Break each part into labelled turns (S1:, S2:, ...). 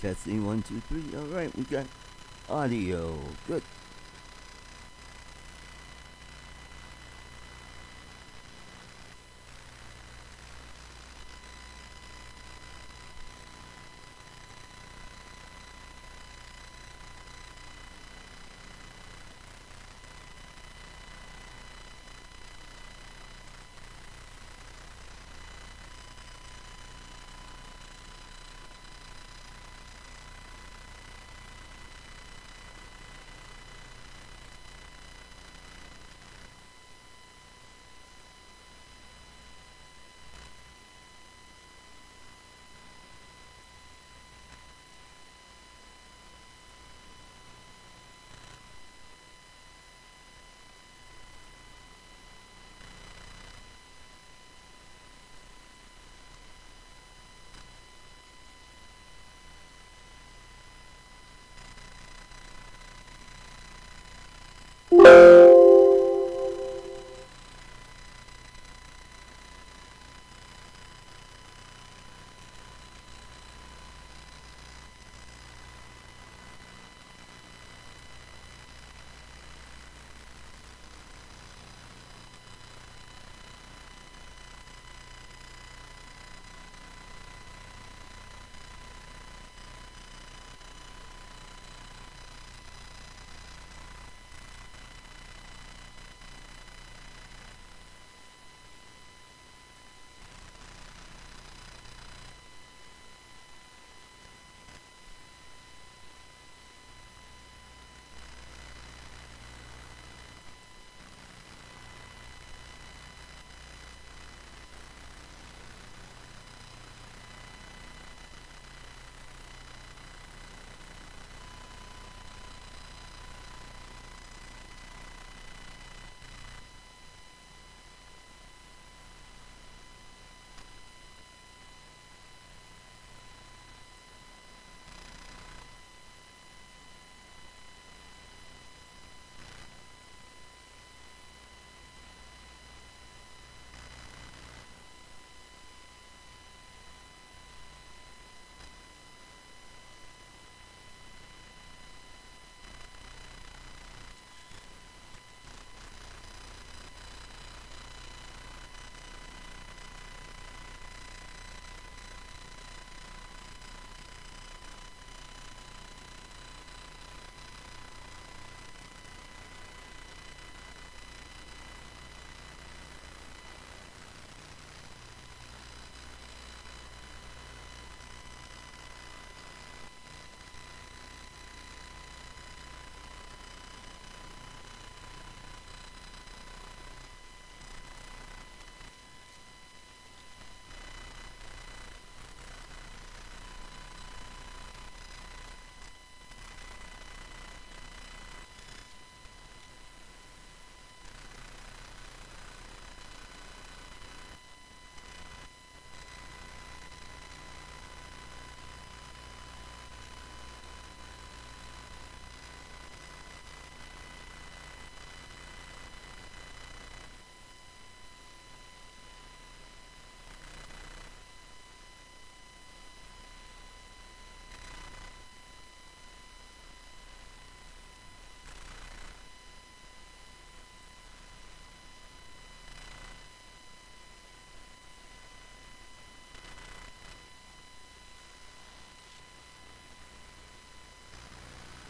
S1: Testing 1, 2, 3. All right, we got audio. Good.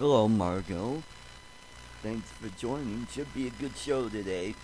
S1: Hello, Margot. Thanks for joining. Should be a good show today.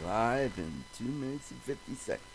S1: live in 2 minutes and 50 seconds.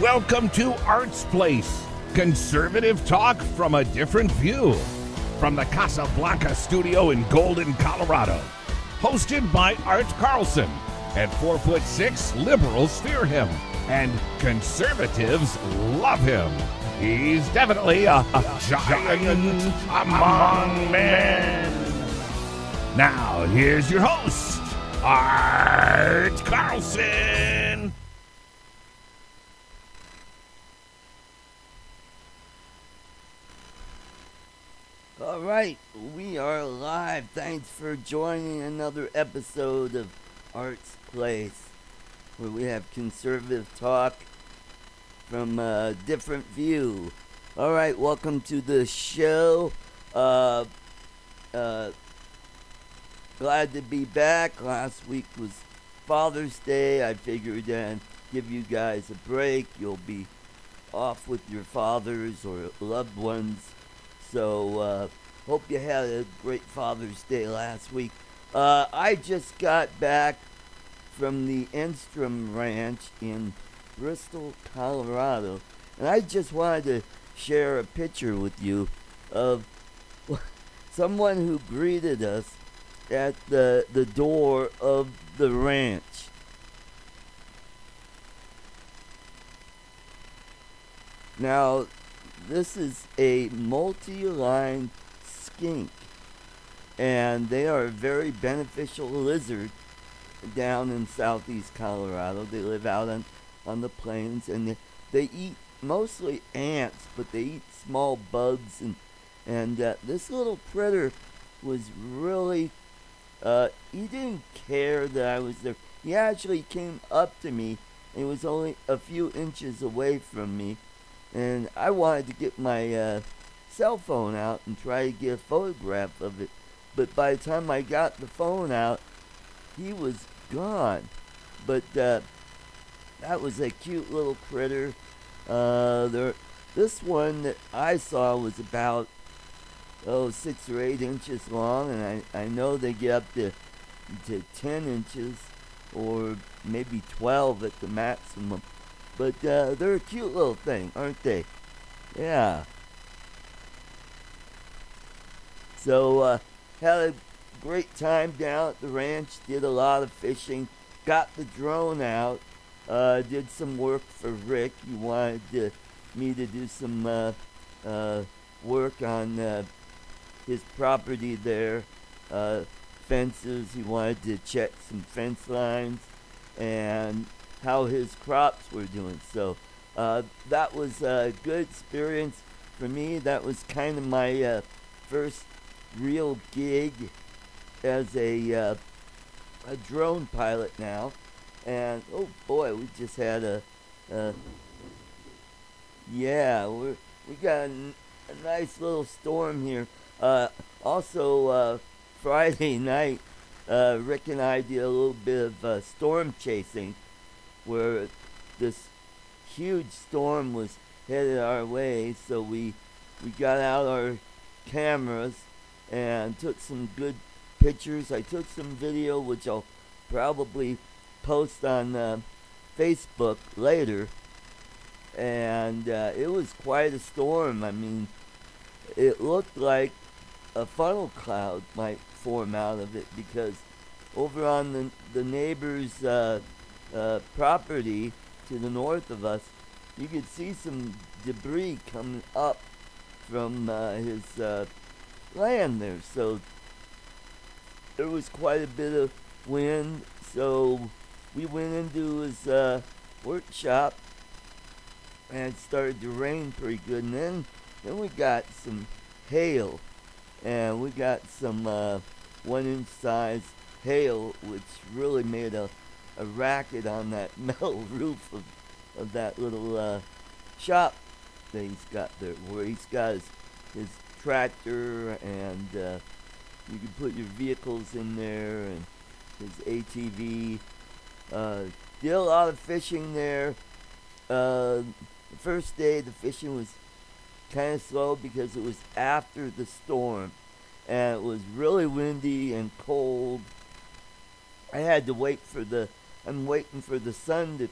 S2: Welcome to Art's Place, conservative talk from a different view. From the Casablanca studio in Golden, Colorado. Hosted by Art Carlson. At 4'6", liberals fear him, and conservatives love him. He's definitely a giant among men. Now, here's your host, Art Carlson.
S1: All right, we are live. Thanks for joining another episode of Art's Place, where we have conservative talk from a different view. All right, welcome to the show. Glad to be back. Last week was Father's Day. I figured I'd give you guys a break. You'll be off with your fathers or loved ones. So, hope you had a great Father's Day last week. I just got back from the Enstrom Ranch in Bristol, Colorado, and I just wanted to share a picture with you of someone who greeted us at the door of the ranch. Now, this is a multi-line skink, and they are a very beneficial lizard down in southeast Colorado. They live out on the plains, and they eat mostly ants, but they eat small bugs, and this little critter was really, he didn't care that I was there. He actually came up to me, and he was only a few inches away from me. And I wanted to get my cell phone out and try to get a photograph of it. But by the time I got the phone out, he was gone. But that was a cute little critter. They're This one that I saw was about 6 or 8 inches long, and I know they get up to 10 inches or maybe 12 at the maximum. But they're a cute little thing, aren't they? Yeah. So had a great time down at the ranch. Did a lot of fishing. Got the drone out. Did some work for Rick. He wanted me to do some work on his property there. Fences. He wanted to check some fence lines and how his crops were doing. So that was a good experience for me. That was kind of my first real gig as a drone pilot now. And oh boy, we just had we got a nice little storm here. Also, Friday night, Rick and I did a little bit of storm chasing, where this huge storm was headed our way. So we got out our cameras and took some good pictures. I took some video, which I'll probably post on Facebook later. And it was quite a storm. I mean, it looked like a funnel cloud might form out of it, because over on the neighbor's property to the north of us, you could see some debris coming up from his land there. So there was quite a bit of wind. So we went into his workshop, and it started to rain pretty good. And then we got some hail, and we got some 1-inch size hail, which really made a racket on that metal roof of that little shop that he's got there, where he's got his tractor, and you can put your vehicles in there, and his ATV. Did a lot of fishing there. The first day the fishing was kind of slow because it was after the storm, and it was really windy and cold. I had to wait for I'm waiting for the sun to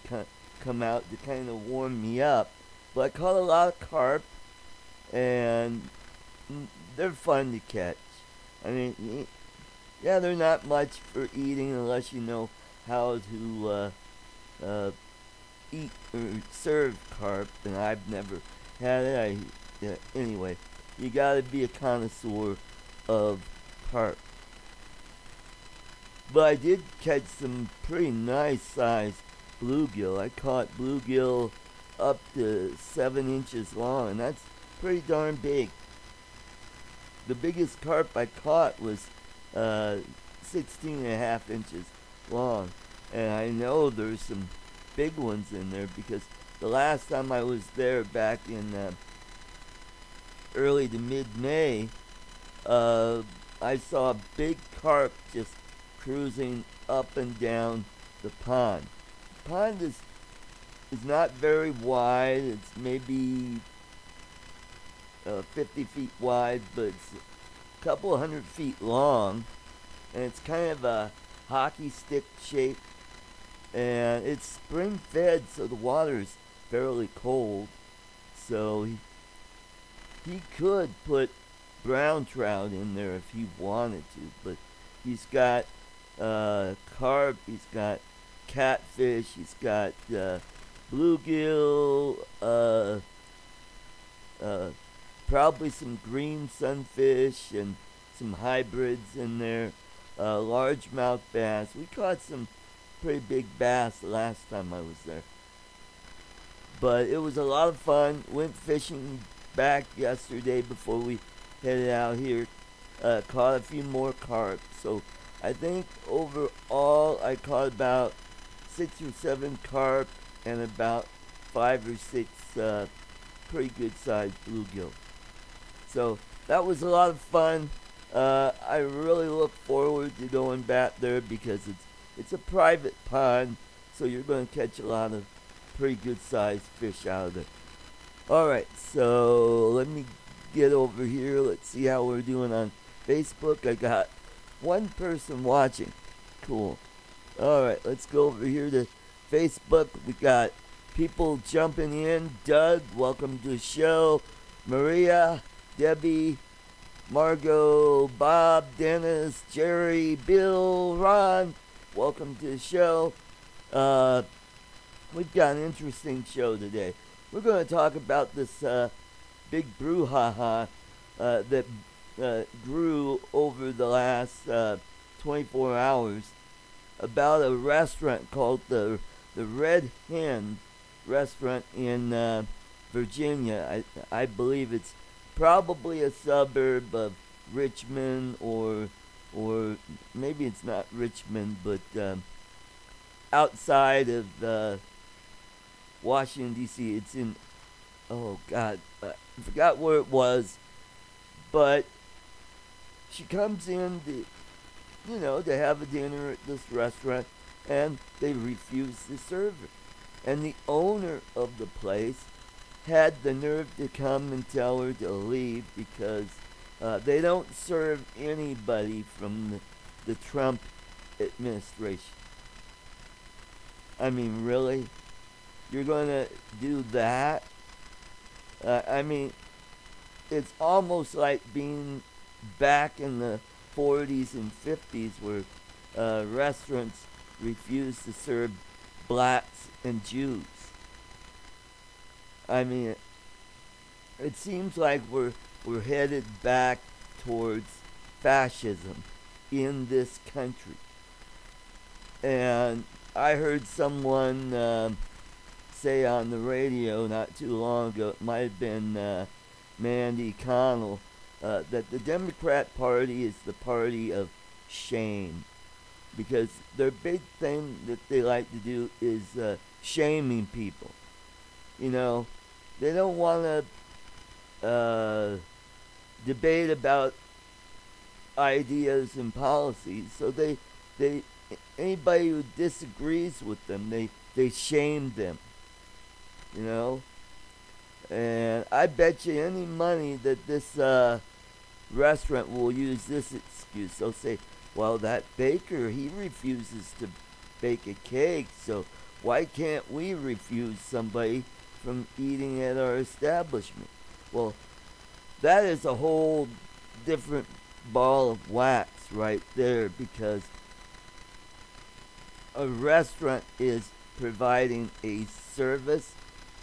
S1: come out to kind of warm me up. But I caught a lot of carp, and they're fun to catch. I mean, yeah, they're not much for eating unless you know how to eat or serve carp, and I've never had it. Anyway, you gotta be a connoisseur of carp. But I did catch some pretty nice sized bluegill. I caught bluegill up to 7 inches long, and that's pretty darn big. The biggest carp I caught was 16.5 inches long, and I know there's some big ones in there, because the last time I was there back in early to mid-May, I saw a big carp just cruising up and down the pond. The pond is not very wide. It's maybe 50 feet wide, but it's a couple of 100 feet long, and it's kind of a hockey stick shape, and it's spring fed, so the water is fairly cold. So he could put brown trout in there if he wanted to, but he's got carp, he's got catfish, he's got bluegill, probably some green sunfish and some hybrids in there, largemouth bass. We caught some pretty big bass the last time I was there. But it was a lot of fun. Went fishing back yesterday before we headed out here. Caught a few more carp. So I think overall I caught about 6 or 7 carp and about 5 or 6 pretty good sized bluegill. So that was a lot of fun. I really look forward to going back there, because it's a private pond, so you're going to catch a lot of pretty good sized fish out of it. All right, so let me get over here. Let's see how we're doing on Facebook. I got one person watching. Cool. All right, let's go over here to Facebook. We got people jumping in. Doug, welcome to the show. Maria, Debbie, Margot, Bob, Dennis, Jerry, Bill, Ron, welcome to the show. Uh, we've got an interesting show today. We're going to talk about this big brouhaha that grew over the last 24 hours about a restaurant called the Red Hen restaurant in Virginia. I believe it's probably a suburb of Richmond, or maybe it's not Richmond, but outside of Washington D.C. It's in, oh God, I forgot where it was, but she comes in to have a dinner at this restaurant, and they refuse to serve her. And the owner of the place had the nerve to come and tell her to leave because they don't serve anybody from the Trump administration. I mean, really? You're going to do that? I mean, it's almost like being back in the 40s and 50s where restaurants refused to serve blacks and Jews. I mean, it seems like we're headed back towards fascism in this country. And I heard someone say on the radio not too long ago, it might have been Mandy Connell, that the Democrat Party is the party of shame. Because their big thing that they like to do is shaming people. You know, they don't want to debate about ideas and policies, so they anybody who disagrees with them, they shame them. You know, and I bet you any money that this restaurant will use this excuse. They'll say, well, that baker, he refuses to bake a cake, so why can't we refuse somebody from eating at our establishment? Well, that is a whole different ball of wax right there, because a restaurant is providing a service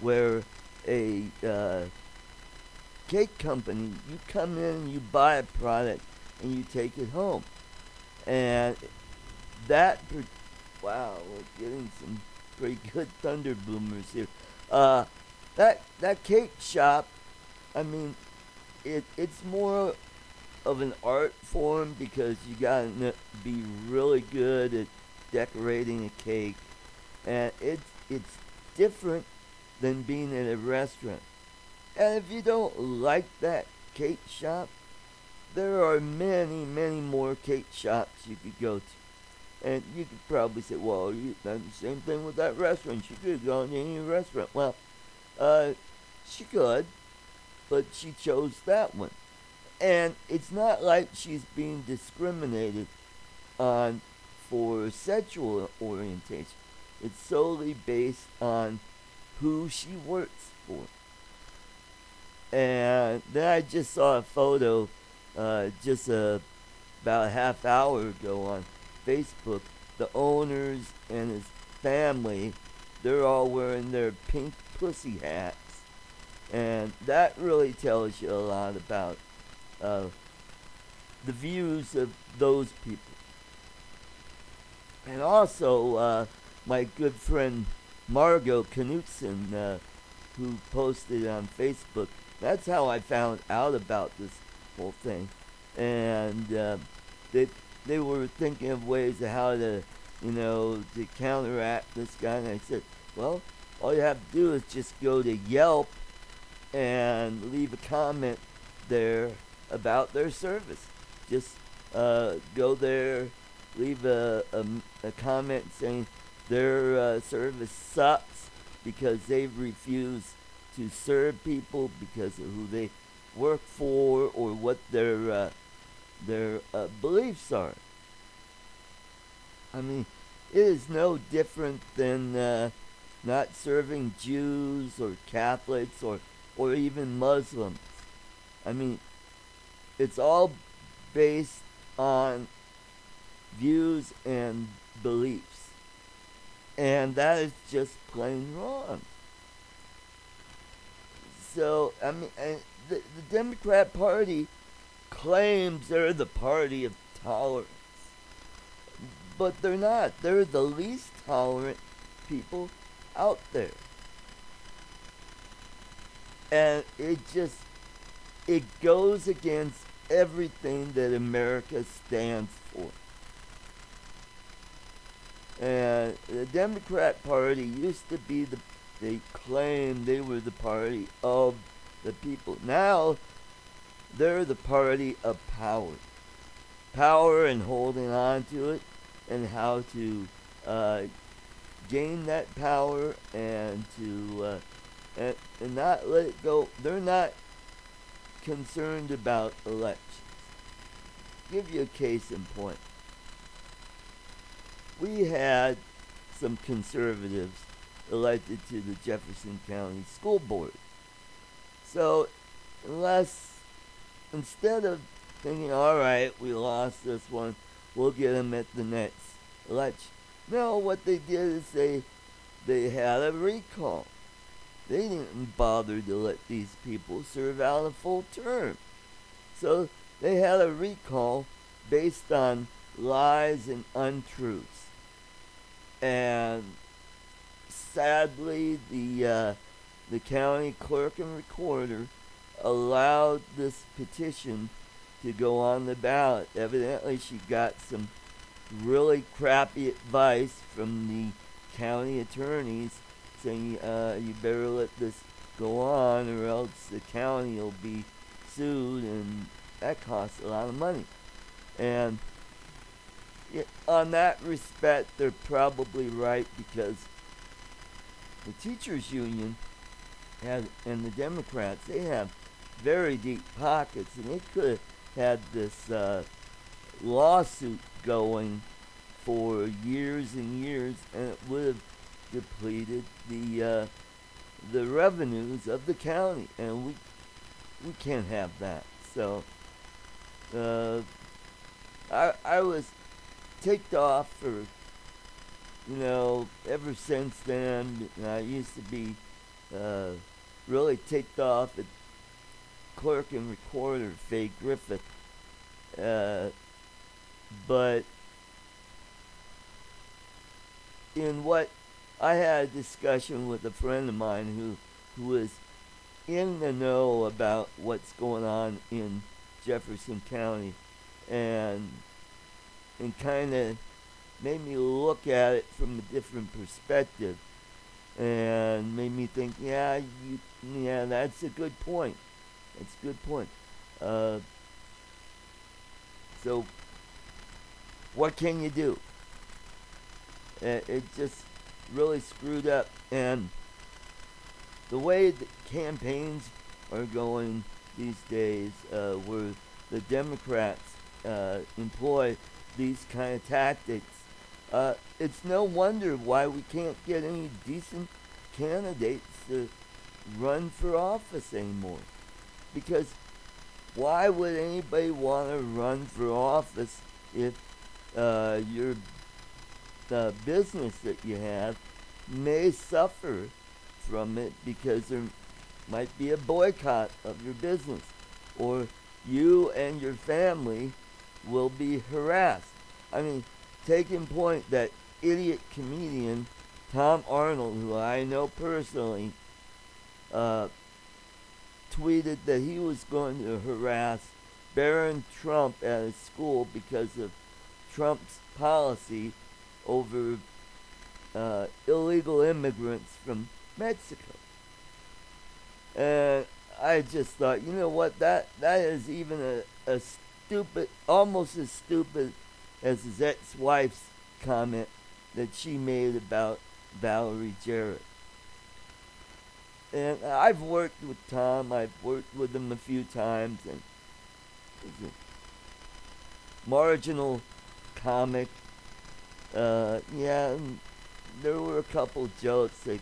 S1: where a cake company, you come in and you buy a product and you take it home. And wow, we're getting some pretty good thunder boomers here. That cake shop, I mean, it's more of an art form because you gotta be really good at decorating a cake, and it's different than being at a restaurant. And if you don't like that cake shop, there are many, many more cake shops you could go to. And you could probably say, well, you've done the same thing with that restaurant. She could have gone to any restaurant. Well, she could, but she chose that one. And it's not like she's being discriminated on for sexual orientation. It's solely based on who she works for. And then I just saw a photo about a half hour ago on Facebook. The owners and his family, they're all wearing their pink pussy hats. And that really tells you a lot about the views of those people. And also, my good friend Margot Knutson, who posted on Facebook, that's how I found out about this whole thing. And they were thinking of ways of how to, to counteract this guy. And I said, well, all you have to do is just go to Yelp and leave a comment there about their service. Just go there, leave a comment saying their service sucks because they've refused to serve people because of who they work for or what their beliefs are. I mean, it is no different than not serving Jews or Catholics or even Muslims. I mean, it's all based on views and beliefs. And that is just plain wrong. So, I mean, the Democrat Party claims they're the party of tolerance. But they're not. They're the least tolerant people out there. And it goes against everything that America stands for. And the Democrat Party used to be they claimed they were the party of the people. Now, they're the party of power. Power and holding on to it and how to gain that power and to and not let it go. They're not concerned about elections. Give you a case in point. We had some conservatives elected to the Jefferson County School Board. So, instead of thinking, all right, we lost this one, we'll get them at the next election. No, what they did is they had a recall. They didn't bother to let these people serve out a full term. So they had a recall based on lies and untruths. And sadly, the county clerk and recorder allowed this petition to go on the ballot. Evidently, she got some really crappy advice from the county attorneys saying, you better let this go on or else the county will be sued, and that costs a lot of money. And on that respect, they're probably right, because the teachers union and the Democrats, they have very deep pockets, and they could have had this lawsuit going for years and years, and it would have depleted the revenues of the county, and we can't have that. So I was ticked off for, ever since then. I used to be really ticked off at clerk and recorder Faye Griffith, but in what I had a discussion with a friend of mine who was in the know about what's going on in Jefferson County, and kind of made me look at it from a different perspective, and made me think, yeah, that's a good point. That's a good point. So, what can you do? It just really screwed up, and the way the campaigns are going these days, where the Democrats employ these kind of tactics, it's no wonder why we can't get any decent candidates to run for office anymore. Because why would anybody want to run for office if your the business that you have may suffer from it, because there might be a boycott of your business, or you and your family will be harassed? I mean, take in point that idiot comedian Tom Arnold, who I know personally, tweeted that he was going to harass Barron Trump at his school because of Trump's policy over illegal immigrants from Mexico. And I just thought, you know what, that is even a stupid, almost as stupid as his ex-wife's comment that she made about Valerie Jarrett. And I've worked with Tom. I've worked with him a few times, and he's a marginal comic. Yeah, and there were a couple jokes that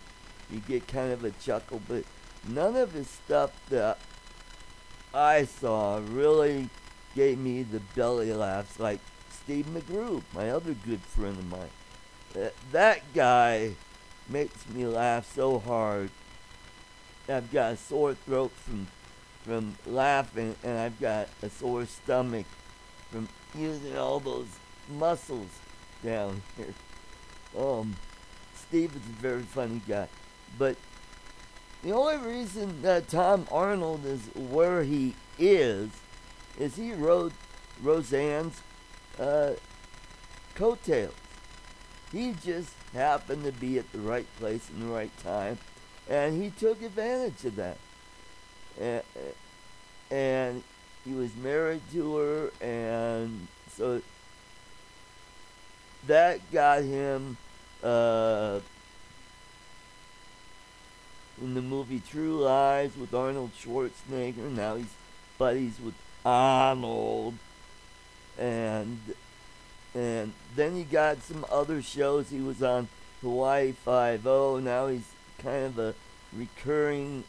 S1: you get kind of a chuckle, but none of his stuff that I saw really gave me the belly laughs like Steve McGrew, my other good friend of mine. That guy makes me laugh so hard. I've got a sore throat from laughing, and I've got a sore stomach from using all those muscles down here. Steve is a very funny guy, but the only reason that Tom Arnold is where he is he rode Roseanne's coattails. He just happened to be at the right place in the right time, and he took advantage of that. And he was married to her, and so that got him in the movie True Lies with Arnold Schwarzenegger. Now he's buddies with Arnold, and then he got some other shows. He was on Hawaii Five-O. Now he's kind of a recurring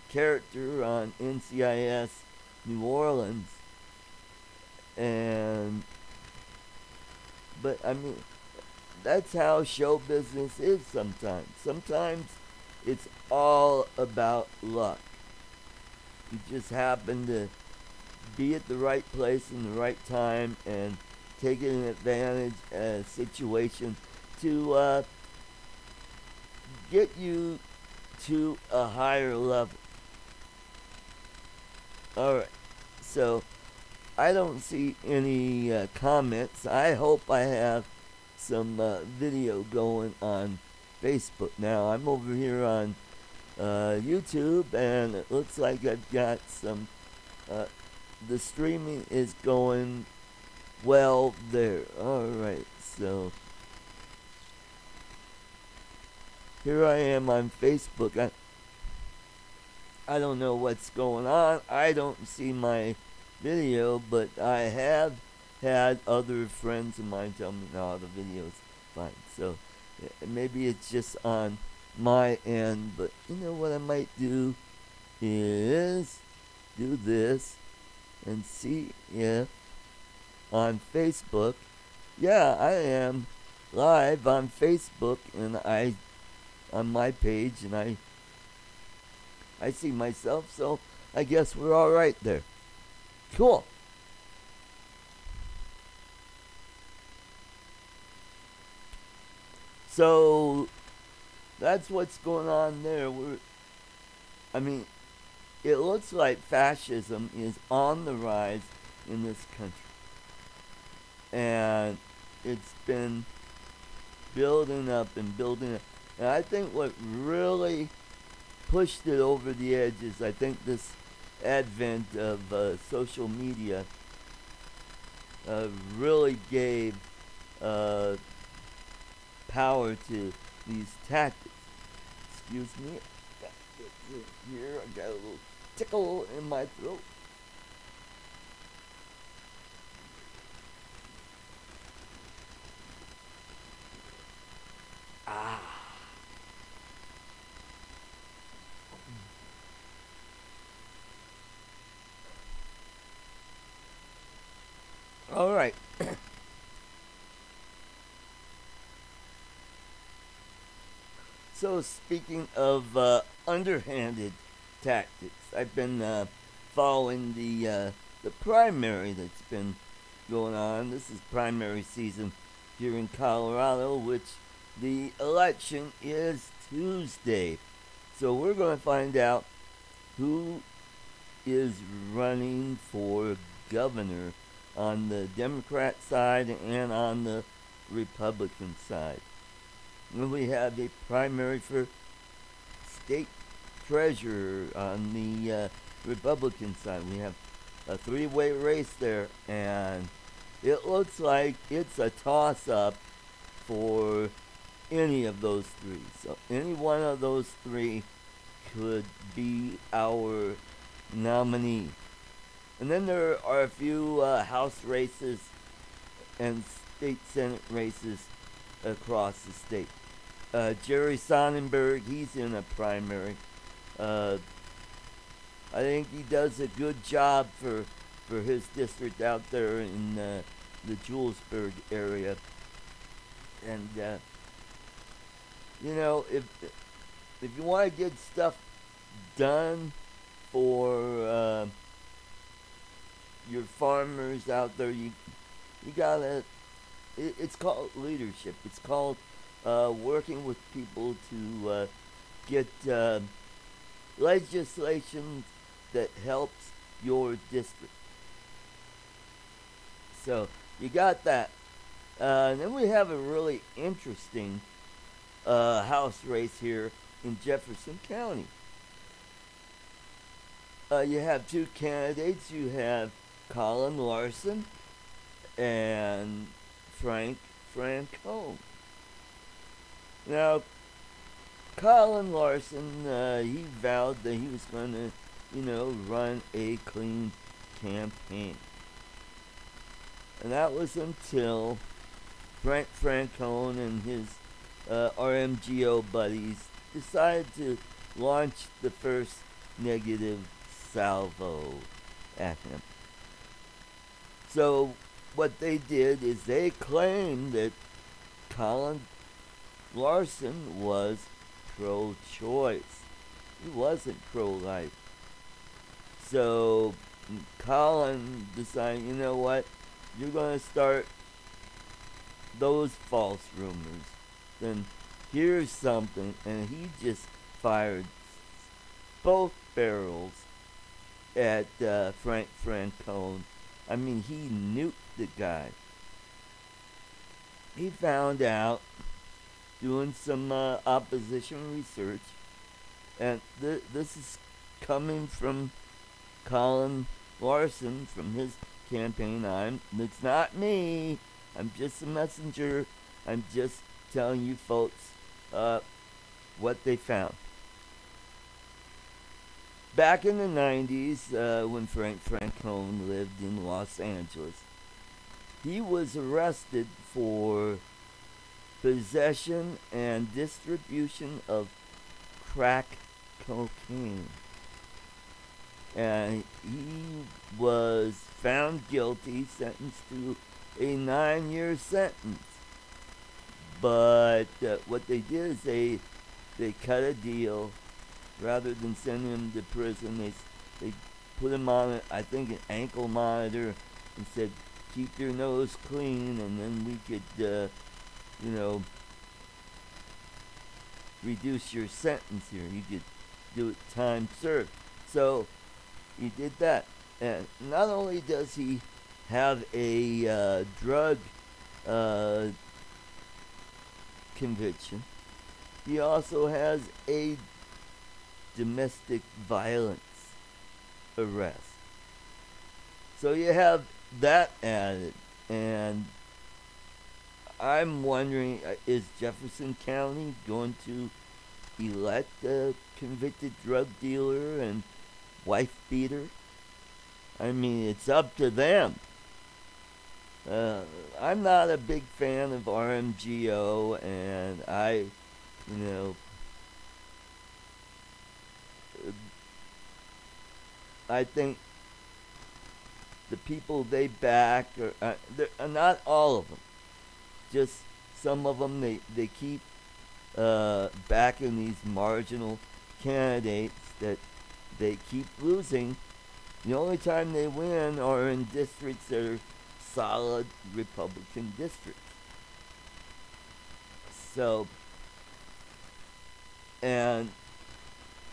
S1: character on NCIS New Orleans. But I mean, that's how show business is sometimes. Sometimes it's all about luck. You just happen to be at the right place in the right time and taking advantage of a situation to get you to a higher level. Alright, so I don't see any comments. I hope I have some video going on Facebook now. I'm over here on YouTube, and it looks like I've got some the streaming is going well there. Alright, so here I am on Facebook. I don't know what's going on. I don't see my video, but I have had other friends of mine tell me, no, the video's fine. So maybe it's just on my end, but you know what I might do is do this and see if on Facebook, yeah, I am live on Facebook, and on my page, and I see myself, so I guess we're all right there. Cool. So that's what's going on there. It looks like fascism is on the rise in this country. And it's been building up and building up. And I think what really pushed it over the edge is, I think, this advent of social media really gave power to these tactics. Excuse me. Here, I got a little tickle in my throat. All right. So speaking of underhanded tactics, I've been following the primary that's been going on. This is primary season here in Colorado, which the election is Tuesday. So we're going to find out who is running for governor on the Democrat side and on the Republican side. And we have a primary for state treasurer on the Republican side. We have a three-way race there, and it looks like it's a toss-up for any of those three. So any one of those three could be our nominee. And then there are a few House races and state Senate races across the state. Jerry Sonnenberg, he's in a primary. Uh, I think he does a good job for his district out there in the Julesburg area. And you know, if you want to get stuff done for your farmers out there, you gotta. It's called leadership. It's called working with people to get legislation that helps your district. So you got that. And then we have a really interesting House race here in Jefferson County. You have two candidates. You have Colin Larson and Frank Francone. Now, Colin Larson, he vowed that he was going to, run a clean campaign. And that was until Frank Francone and his RMGO buddies decided to launch the first negative salvo at him. So what they did is they claimed that Colin Larson was pro-choice. He wasn't pro-life. So Colin decided, you know what? You're going to start those false rumors. Then here's something. And he just fired both barrels at Frank Francone. I mean, he nuked the guy. He found out doing some opposition research, and this is coming from Colin Larson from his campaign. It's not me. I'm just a messenger. I'm just telling you folks what they found. Back in the 90s, when Frank Francone lived in Los Angeles, he was arrested for possession and distribution of crack cocaine. And he was found guilty, sentenced to a 9-year sentence. But what they did is they cut a deal. Rather than sending him to prison, they put him on, I think, an ankle monitor and said, keep your nose clean, and then we could, reduce your sentence here. You could do it time served. So he did that. And not only does he have a drug conviction, he also has a domestic violence arrest. So you have that added. And I'm wondering, is Jefferson County going to elect a convicted drug dealer and wife beater? I mean, it's up to them. I'm not a big fan of RMGO, and I think the people they back are not all of them. Just some of them they keep backing these marginal candidates that they keep losing. The only time they win are in districts that are solid Republican districts. So, and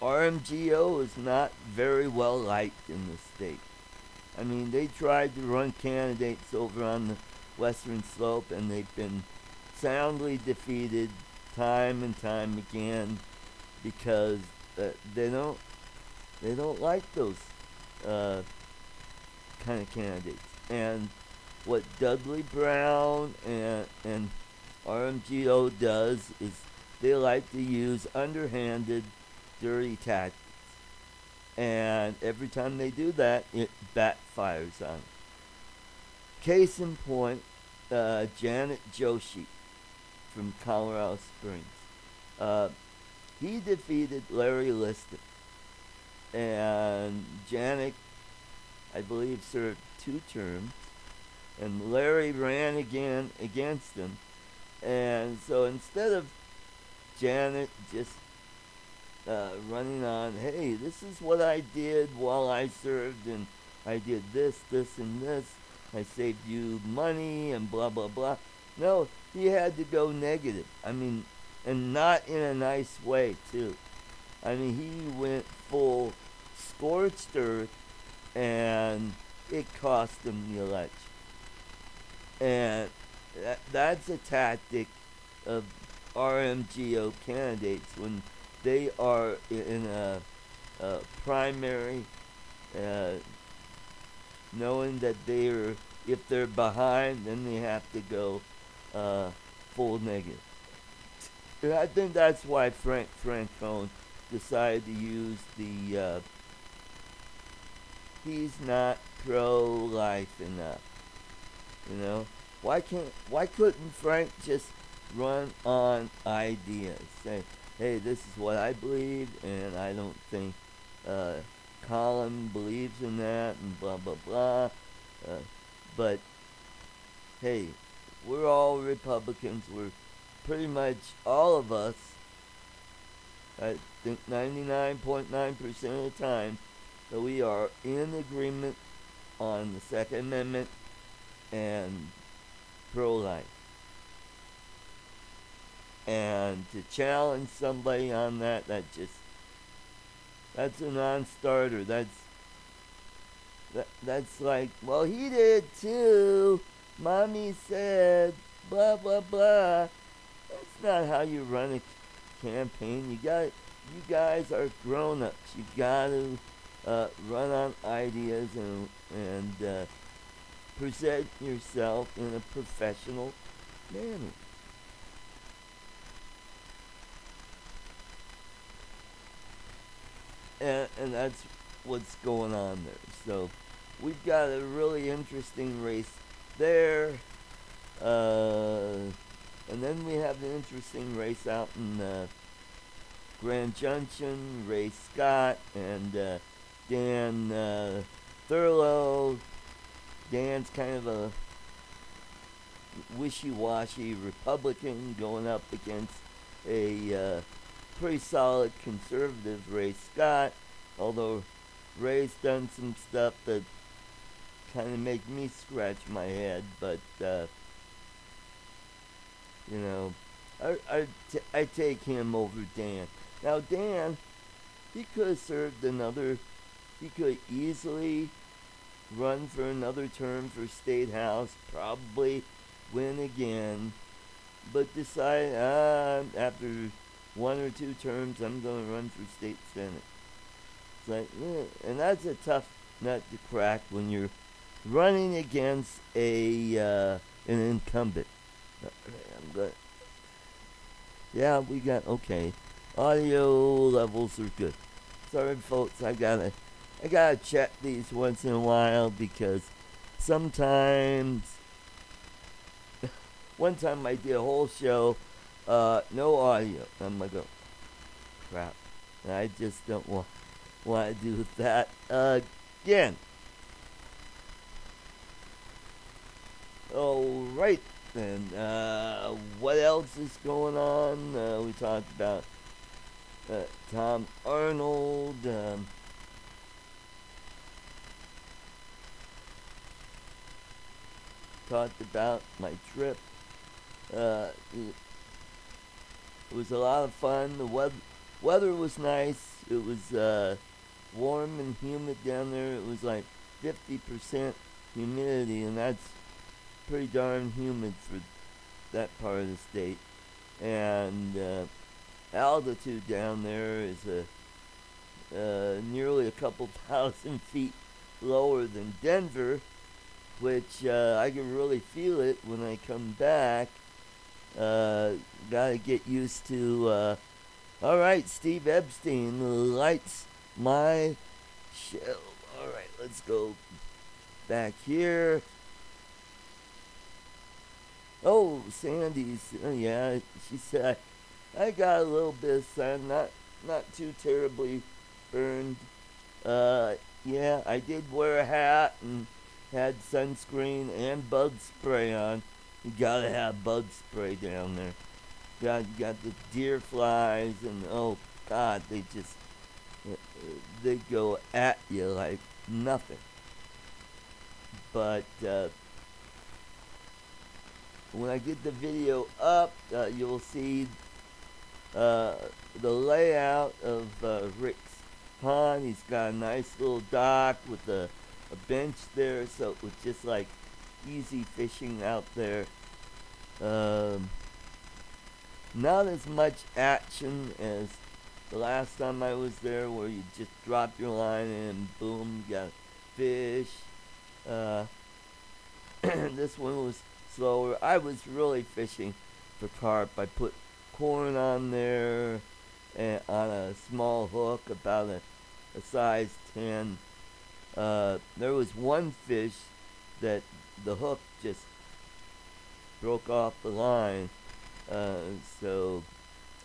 S1: RMGO is not very well liked in the state. I mean, they tried to run candidates over on the Western Slope, and they've been soundly defeated time and time again because they don't like those kind of candidates. And what Dudley Brown and RMGO does is they like to use underhanded dirty tactics. And every time they do that, it backfires on them. Case in point, Janet Joshi from Colorado Springs. Uh, he defeated Larry Liston. And Janet, I believe, served 2 terms. And Larry ran again against him. And so instead of Janet just running on, hey, this is what I did while I served, and I did this, this, and this. I saved you money, and blah, blah, blah. No, he had to go negative. I mean, and not in a nice way, too. I mean, he went full scorched earth, and it cost him the election. And that's a tactic of RMGO candidates when they are in a primary, knowing that if they're behind, then they have to go full negative. And I think that's why Frank Francone decided to use the he's not pro-life enough. You know, why couldn't Frank just run on ideas? Say, hey, this is what I believe, and I don't think Colin believes in that, and blah blah blah. But hey, we're all Republicans. We're pretty much all of us. I think 99.9% of the time that we are in agreement on the Second Amendment and pro-life. And to challenge somebody on that, that's a non-starter. That's like, well, he did too. Mommy said, blah blah blah. That's not how you run a campaign. You guys are grown-ups. You got to run on ideas and present yourself in a professional manner. And that's what's going on there. So we've got a really interesting race there. And then we have an interesting race out in Grand Junction. Ray Scott and Dan Thurlow. Dan's kind of a wishy-washy Republican going up against a pretty solid conservative, Ray Scott, although Ray's done some stuff that kind of make me scratch my head, but you know, I take him over Dan. Now Dan, he could have he could easily run for another term for State House, probably win again, but decide after 1 or 2 terms I'm going to run for State Senate. It's like, yeah, and that's a tough nut to crack when you're running against an incumbent. I'm good. Yeah, we got okay. Audio levels are good. Sorry, folks. I gotta check these once in a while because sometimes. One time I did a whole show, no audio. I'm like, oh, crap. And I just don't want to do that again. All right. And what else is going on? We talked about Tom Arnold. Talked about my trip. It was a lot of fun. The weather was nice. It was warm and humid down there. It was like 50% humidity, and that's pretty darn humid for that part of the state. And altitude down there is nearly a couple thousand feet lower than Denver, which I can really feel it when I come back. Gotta get used to All right, Steve Epstein lights my show. All right, let's go back here. Oh, Sandy's. Yeah, she said I got a little bit of sun, not too terribly burned. Uh, yeah, I did wear a hat and had sunscreen and bug spray on. You gotta have bug spray down there. You got the deer flies and oh God, uh, they go at you like nothing. But when I get the video up, you'll see uh, the layout of Rick's pond. He's got a nice little dock with a bench there, so it was just like easy fishing out there. Um, Not as much action as the last time I was there, where you just drop your line in and boom, you got fish. Uh, this one was slower. I was really fishing for carp. I put corn on there and on a small hook, about a size 10. There was one fish that the hook just broke off the line. So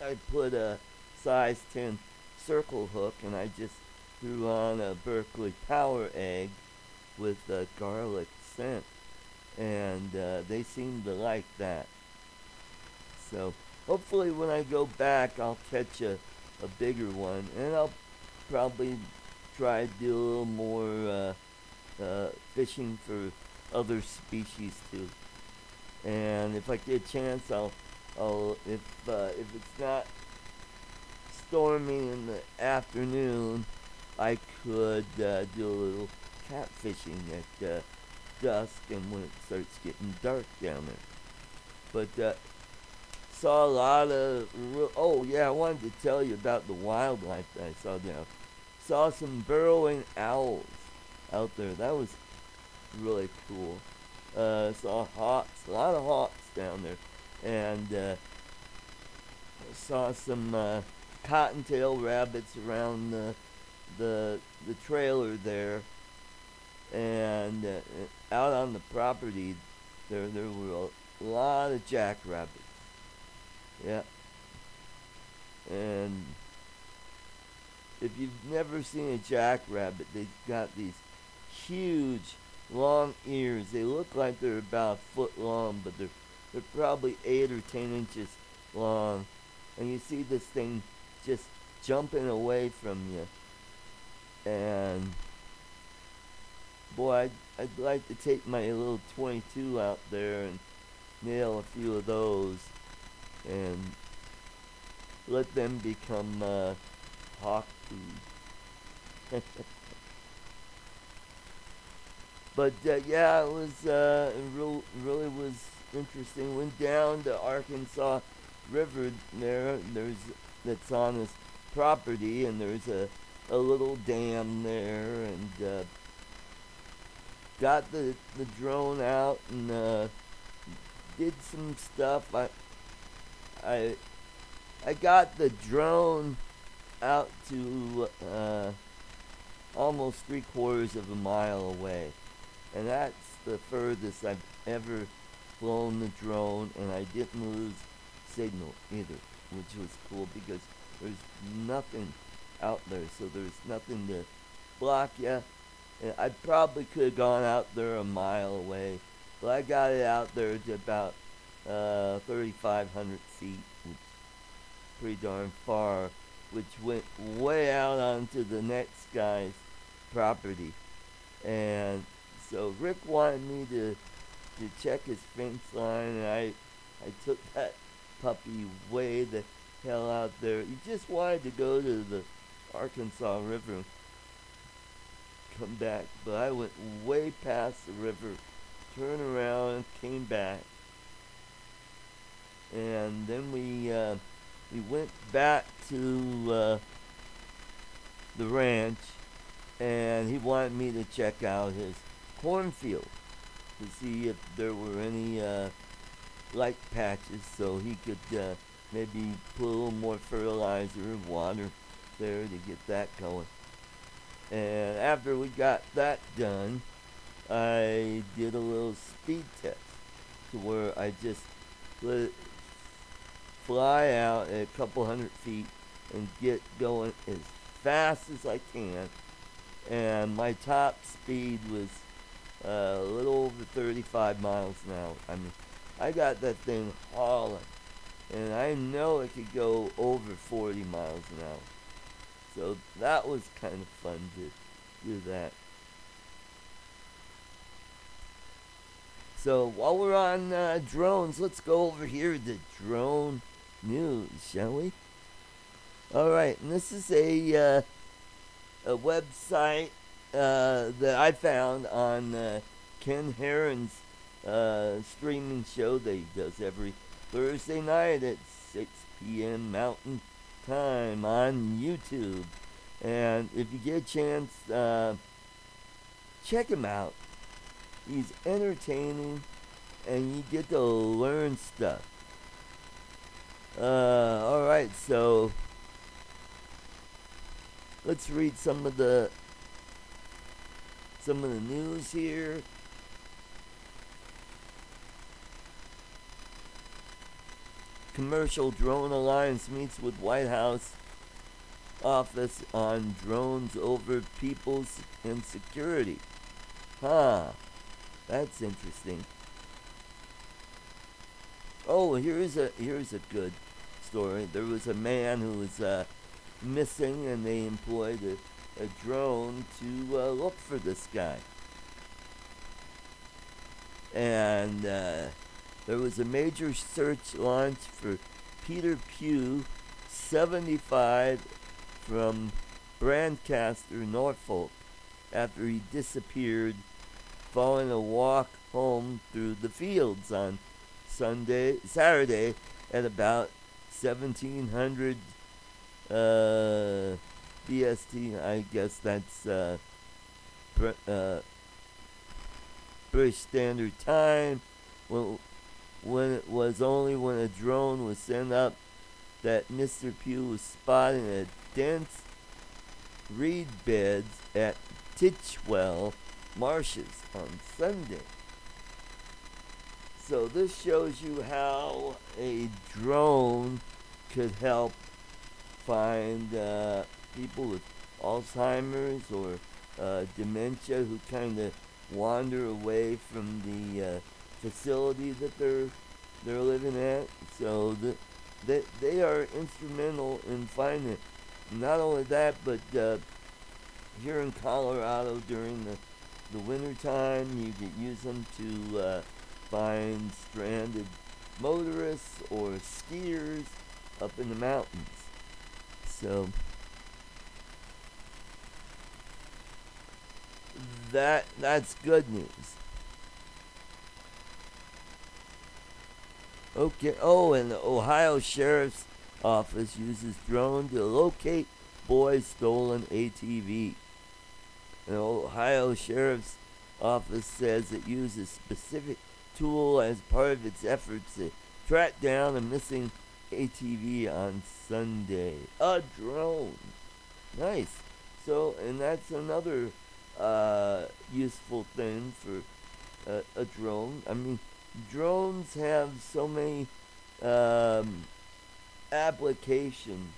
S1: I put a size 10 circle hook and I just threw on a Berkeley Power egg with a garlic scent. And they seem to like that. So hopefully when I go back, I'll catch a bigger one. And I'll probably try to do a little more fishing for other species too. And if I get a chance, I'll if it's not stormy in the afternoon, I could do a little catfishing at dusk and when it starts getting dark down there. But saw a lot of. Oh yeah, I wanted to tell you about the wildlife that I saw down. Saw some burrowing owls out there. That was really cool. Saw hawks, a lot of hawks down there, and saw some cottontail rabbits around the trailer there, and out on the property there were a lot of jackrabbits. Yeah, and if you've never seen a jackrabbit, they've got these huge long ears. They look like they're about a foot long, but they're probably 8 or 10 inches long. And you see this thing just jumping away from you. And boy, I'd like to take my little 22 out there and nail a few of those and let them become hawk food. But yeah, it was really was interesting. Went down to Arkansas River that's on this property, and there's a little dam there, and got the drone out and did some stuff. I got the drone out to almost 3/4 of a mile away. And that's the furthest I've ever flown the drone, and I didn't lose signal either, which was cool because there's nothing out there, so there's nothing to block you. And I probably could have gone out there a mile away, but I got it out there to about 3,500 feet, which is pretty darn far, which went way out onto the next guy's property. And so Rick wanted me to check his fence line, and I took that puppy way the hell out there. He just wanted to go to the Arkansas River and come back, but I went way past the river, turned around, and came back. And then we went back to the ranch, and he wanted me to check out his cornfield to see if there were any light patches so he could maybe put a little more fertilizer and water there to get that going. And after we got that done, I did a little speed test to where I just let it fly out at a couple hundred feet and get going as fast as I can. And my top speed was a little over 35 miles an hour. I mean, I got that thing hauling, and I know it could go over 40 miles an hour. So that was kind of fun to do that. So while we're on drones, let's go over here to drone news, shall we? All right, and this is a website that I found on Ken Herron's streaming show that he does every Thursday night at 6 p.m. Mountain Time on YouTube. And if you get a chance, check him out. He's entertaining, and you get to learn stuff. Alright, so let's read some of the news here. Commercial Drone Alliance meets with White House office on drones over people and security. Huh. That's interesting. Oh, here's a good story. There was a man who was missing, and they employed a drone to look for this guy. And there was a major search launch for Peter Pugh, 75, from Brancaster, Norfolk, after he disappeared following a walk home through the fields on Saturday at about 1700 BST. I guess that's British Standard Time. When it was only when a drone was sent up that Mr. Pugh was spotted in a dense reed beds at Titchwell Marshes on Sunday. So this shows you how a drone could help find people with Alzheimer's or dementia who kind of wander away from the facility that they're living at. So they are instrumental in finding it. Not only that, but here in Colorado during the winter time, you could use them to find stranded motorists or skiers up in the mountains. So that's good news. Okay. Oh, and the Ohio Sheriff's Office uses drone to locate boy's stolen ATV. The Ohio Sheriff's Office says it uses specific tool as part of its efforts to track down a missing ATV on Sunday. A drone. Nice. So, and that's another useful thing for a drone. I mean, drones have so many applications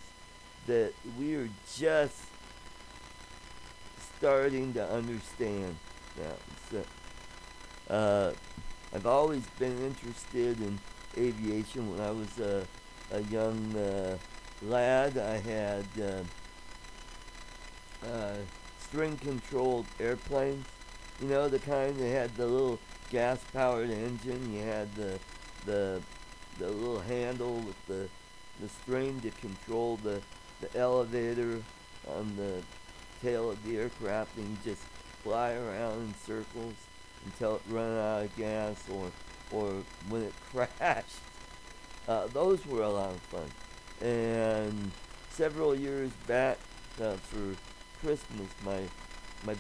S1: that we are just starting to understand now. So, I've always been interested in aviation. When I was a young lad, I had string-controlled airplanes. You know, the kind that had the little gas-powered engine. You had the little handle with the string to control the elevator on the tail of the aircraft, and you just fly around in circles until it ran out of gas or when it crashed. Those were a lot of fun. And several years back, for Christmas, my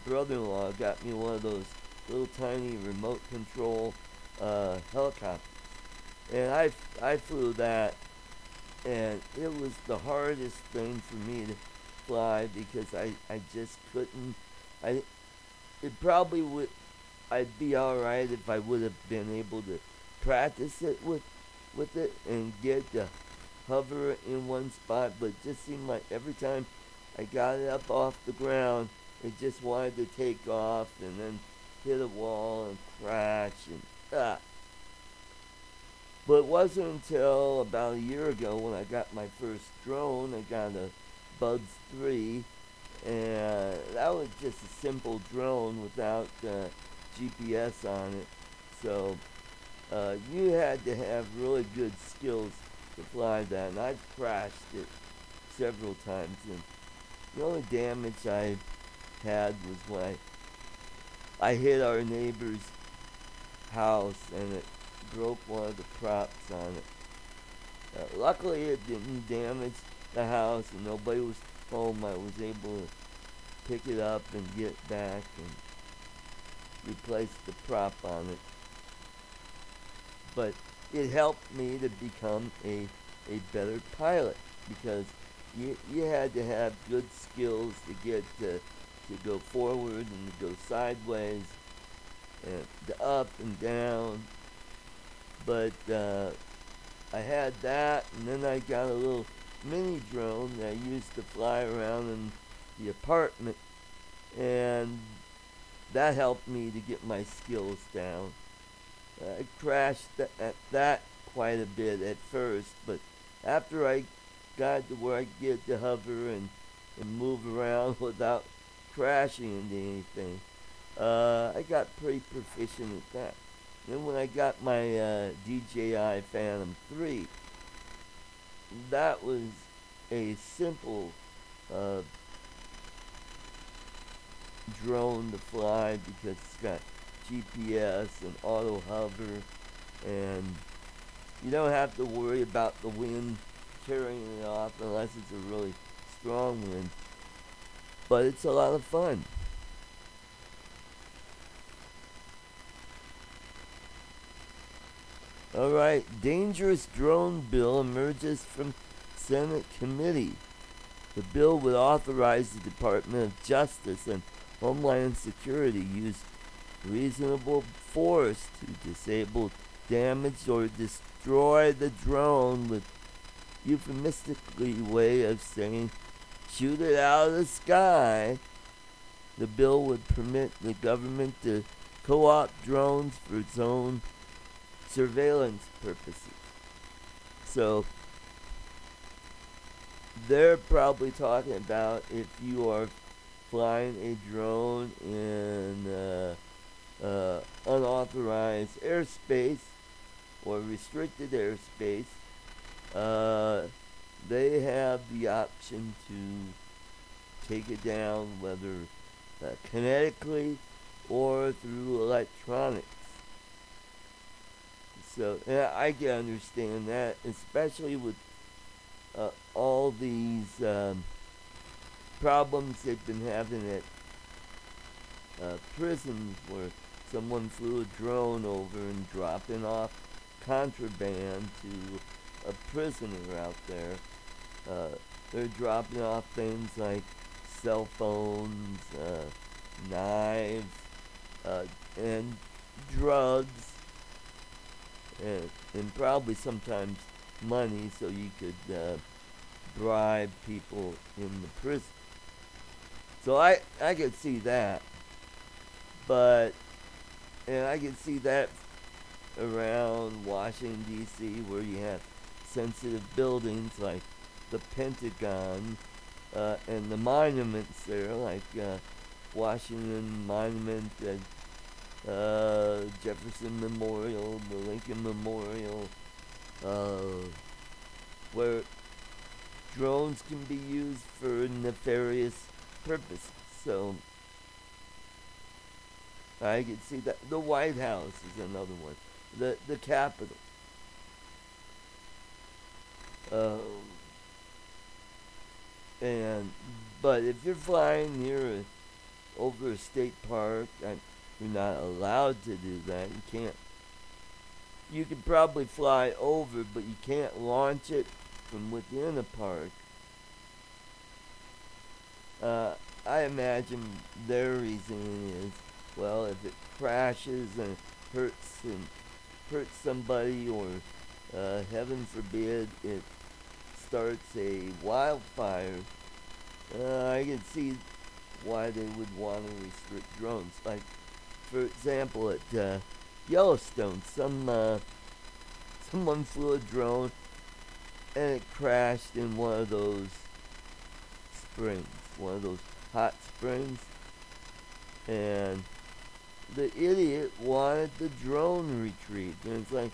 S1: brother-in-law got me one of those little tiny remote control helicopters, and I flew that and it was the hardest thing for me to fly because I just couldn't. I it probably would. I'd be all right if I would have been able to practice it with it and get the hover in one spot, but it just seemed like every time I got it up off the ground, it just wanted to take off and then hit a wall and crash and ah. But it wasn't until about a year ago when I got my first drone. I got a Buds 3, and that was just a simple drone without GPS on it. So you had to have really good skills to fly that, and I've crashed it several times. And the only damage I had was when I hit our neighbor's house and it broke one of the props on it. Luckily, it didn't damage the house and nobody was home. I was able to pick it up and get it back and replace the prop on it. But it helped me to become a better pilot because you had to have good skills to get to go forward and to go sideways and to up and down. But I had that, and then I got a little mini drone that I used to fly around in the apartment, and that helped me to get my skills down. I crashed at that quite a bit at first, but after I got to where I could get to hover and move around without crashing into anything, I got pretty proficient at that. Then when I got my DJI Phantom 3, that was a simple drone to fly because it's got GPS and auto hover, and you don't have to worry about the wind carrying it off unless it's a really strong wind. But it's a lot of fun. Alright, dangerous drone bill emerges from Senate committee. The bill would authorize the Department of Justice and Homeland Security use reasonable force to disable, damage, or destroy the drone, with euphemistically way of saying shoot it out of the sky. The bill would permit the government to co-opt drones for its own surveillance purposes. So they're probably talking about if you are flying a drone in unauthorized airspace or restricted airspace, they have the option to take it down, whether kinetically or through electronics. So I can understand that, especially with all these problems they've been having at prisons where someone flew a drone over and dropping off contraband to a prisoner out there. They're dropping off things like cell phones, knives, and drugs, and probably sometimes money, so you could bribe people in the prison. So I could see that, but and I could see that around Washington D.C., where you have sensitive buildings like the Pentagon and the monuments there, like Washington Monument and Jefferson Memorial, the Lincoln Memorial, where drones can be used for nefarious purposes. So I could see that. The White House is another one. The Capitol. But if you're flying near over a state park, you're not allowed to do that. You can't. You can probably fly over, but you can't launch it from within a park, I imagine their reasoning is, well, if it crashes and hurts somebody, or heaven forbid it starts a wildfire, I can see why they would want to restrict drones. Like, for example, at Yellowstone, someone flew a drone and it crashed in one of those springs, one of those hot springs, and the idiot wanted the drone retrieved. And it's like,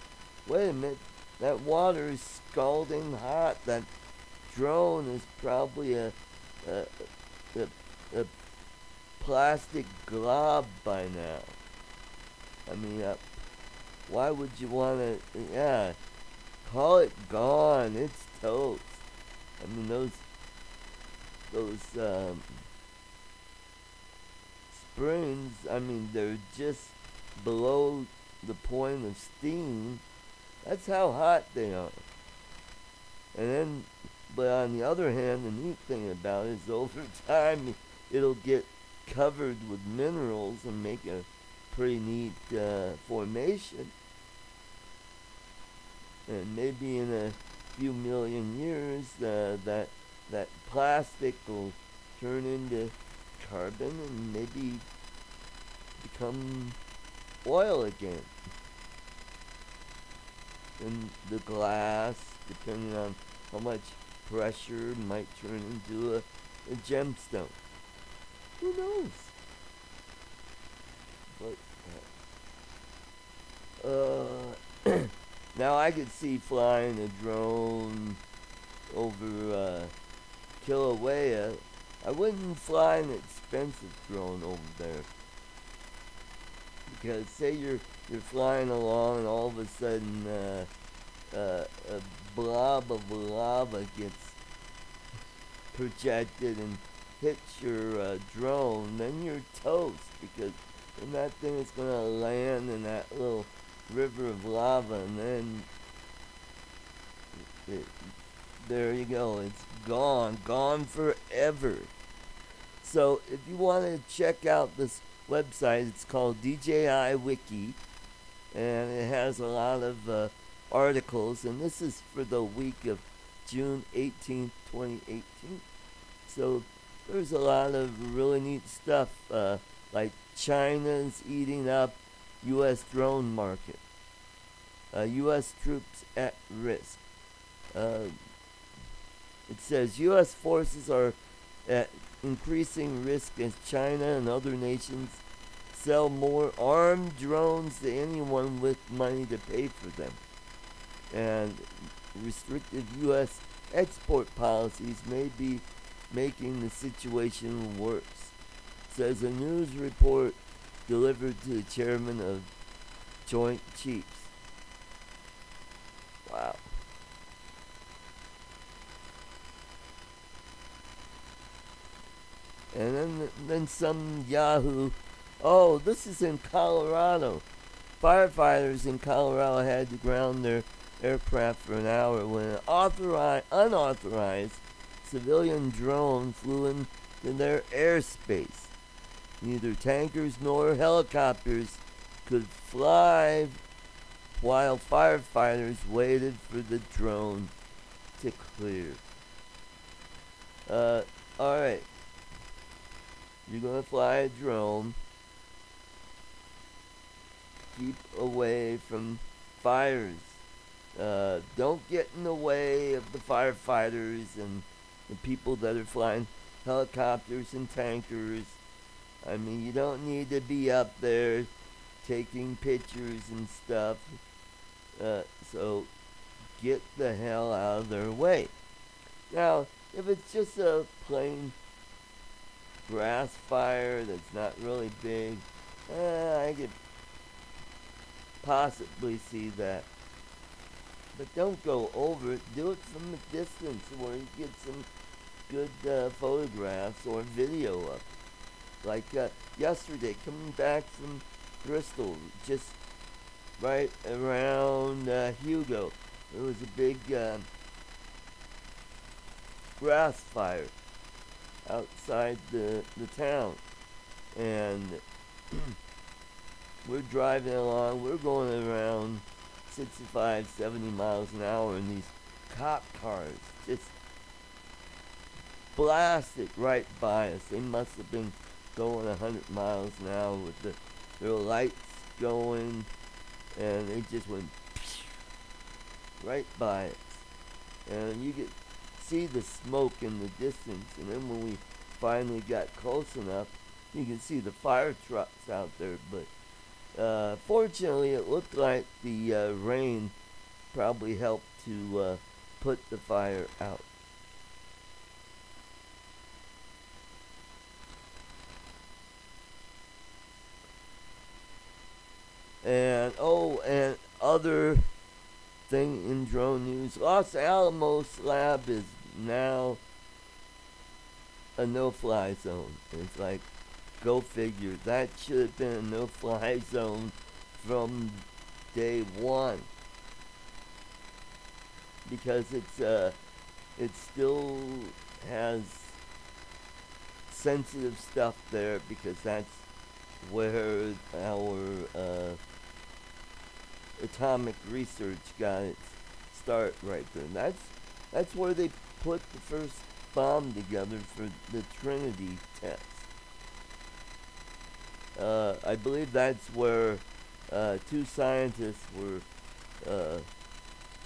S1: wait a minute, that water is scalding hot. That drone is probably a a plastic glob by now. I mean, why would you want to? Yeah, call it gone. It's toast. I mean, those springs. I mean, they're just below the point of steam. That's how hot they are. And then, but on the other hand, the neat thing about it is over time it'll get covered with minerals and make a pretty neat formation. And maybe in a few million years, that plastic will turn into carbon and maybe become oil again. And the glass, depending on how much pressure, might turn into a gemstone. Who knows? But now I could see flying a drone over Kilauea. I wouldn't fly an expensive drone over there, because say you're flying along and all of a sudden a blob of lava gets projected and hits your drone, then you're toast, because then that thing is going to land in that little river of lava, and then there you go, it's gone forever. So if you want to check out this website, it's called DJI Wiki, and it has a lot of articles, and this is for the week of June 18th, 2018. So there's a lot of really neat stuff, like China's eating up U.S. drone market, U.S. troops at risk. It says U.S. forces are at increasing risk as China and other nations sell more armed drones to anyone with money to pay for them. And restrictive U.S. export policies may be making the situation worse, says a news report delivered to the chairman of Joint Chiefs. Wow. And then some yahoo. Oh, this is in Colorado. Firefighters in Colorado had to ground their aircraft for an hour when an unauthorized civilian drone flew into their airspace. Neither tankers nor helicopters could fly while firefighters waited for the drone to clear. Alright. You're going to fly a drone. Keep away from fires. Don't get in the way of the firefighters and the people that are flying helicopters and tankers. I mean, you don't need to be up there taking pictures and stuff. So get the hell out of their way. Now, if it's just a plain grass fire that's not really big, I could possibly see that. But don't go over it. Do it from a distance where you get some good photographs or video of it. Like yesterday, coming back from Bristol, just right around Hugo, there was a big grass fire outside the town. And we're driving along, we're going around 65, 70 miles an hour, and these cop cars just blasted right by us. They must have been going 100 miles an hour with their lights going, and they just went right by us. And you could see the smoke in the distance, and then when we finally got close enough, you could see the fire trucks out there. But fortunately, it looked like the rain probably helped to put the fire out. And other thing in drone news, Los Alamos lab is now a no-fly zone. It's like, go figure. That should have been a no-fly zone from day one, because it still has sensitive stuff there, because that's where our atomic research got its start, right there. That's where they put the first bomb together for the Trinity test. I believe that's where two scientists were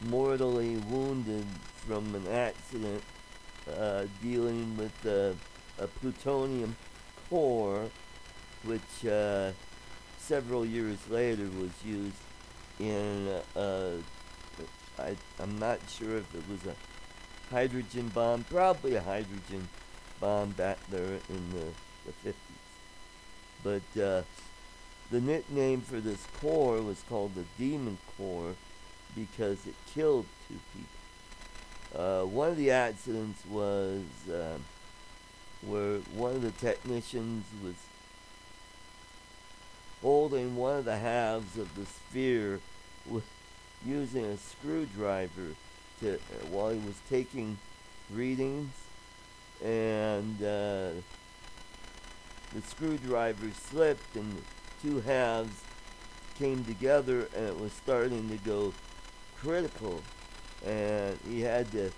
S1: mortally wounded from an accident dealing with a plutonium core, which several years later was used in I'm not sure if it was a hydrogen bomb, probably a hydrogen bomb back there in the 50s. But the nickname for this core was called the Demon Core because it killed two people. One of the accidents was where one of the technicians was holding one of the halves of the sphere with using a screwdriver to while he was taking readings, and the screwdriver slipped and the two halves came together, and it was starting to go critical, and he had to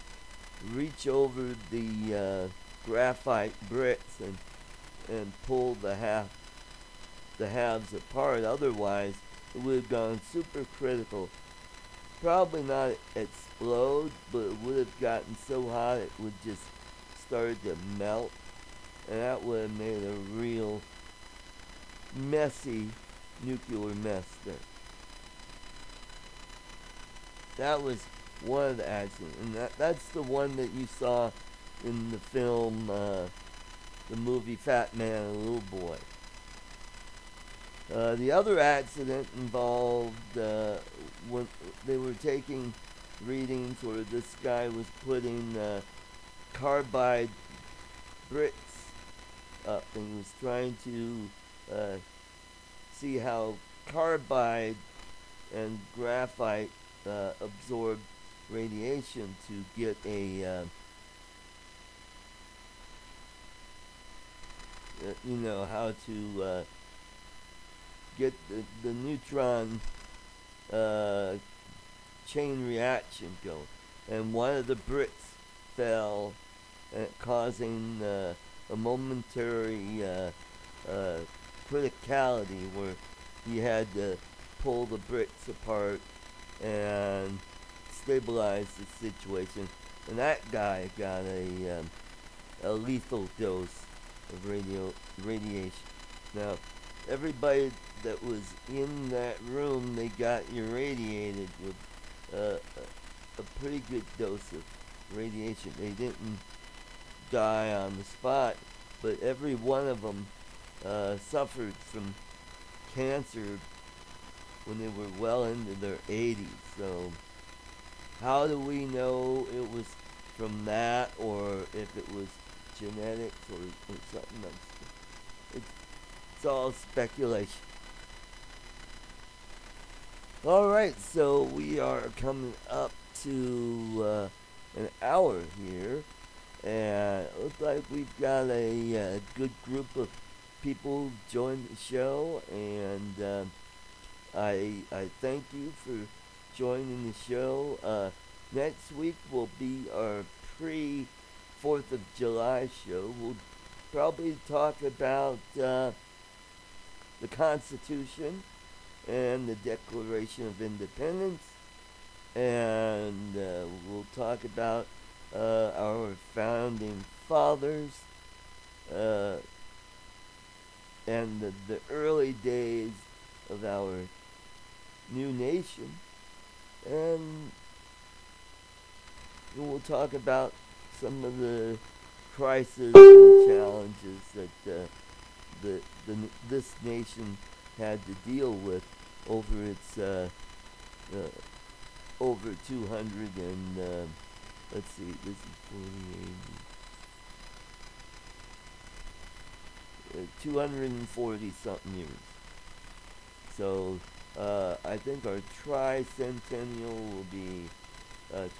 S1: reach over the graphite bricks and pull the halves apart. Otherwise, it would have gone super critical. Probably not explode, but it would have gotten so hot it would just start to melt, and that would have made a real messy nuclear mess there. That was one of the accidents, and that's the one that you saw in the film, the movie Fat Man and Little Boy. The other accident involved when they were taking readings where this guy was putting carbide bricks up, and he was trying to see how carbide and graphite absorb radiation to get a how to get the neutron chain reaction going. And one of the bricks fell, causing a momentary criticality where he had to pull the bricks apart and stabilize the situation. And that guy got a lethal dose of radiation. Now, everybody that was in that room, they got irradiated with a pretty good dose of radiation. They didn't die on the spot, but every one of them suffered from cancer when they were well into their 80s. So how do we know it was from that, or if it was genetics or something else? It's all speculation. Alright, so we are coming up to an hour here, And it looks like we've got a good group of people join the show, and I thank you for joining the show. Next week will be our pre 4th of July show. We'll probably talk about the Constitution and the Declaration of Independence, and we'll talk about our founding fathers uh, and the early days of our new nation, and we'll talk about some of the crises and challenges that this nation had to deal with over its over 200 and let's see, this is 240 something years. So I think our tricentennial will be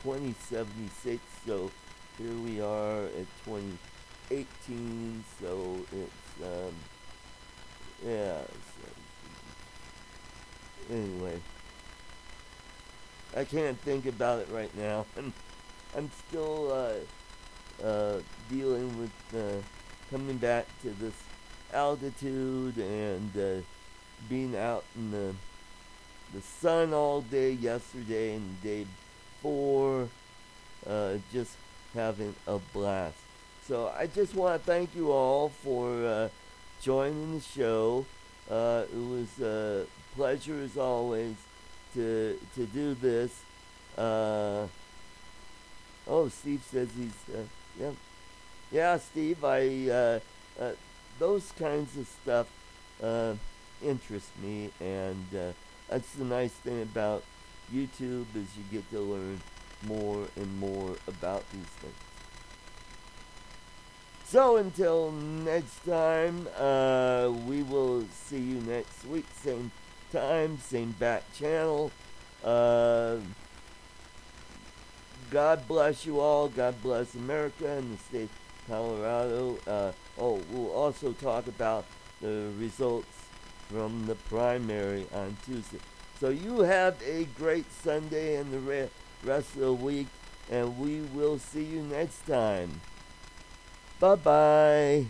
S1: 2076. So here we are at 2018. So it's yeah. So anyway, I can't think about it right now. I'm still dealing with coming back to this altitude and being out in the sun all day yesterday and the day before, just having a blast. So I just want to thank you all for joining the show. It was a pleasure as always to do this. Oh, Steve says he's yeah, Steve. Those kinds of stuff interest me, and that's the nice thing about YouTube is you get to learn more and more about these things. So until next time, we will see you next week, same time, same back channel. God bless you all. God bless America and the state of Colorado. We'll also talk about the results from the primary on Tuesday. So you have a great Sunday and the rest of the week, and we will see you next time. Bye-bye.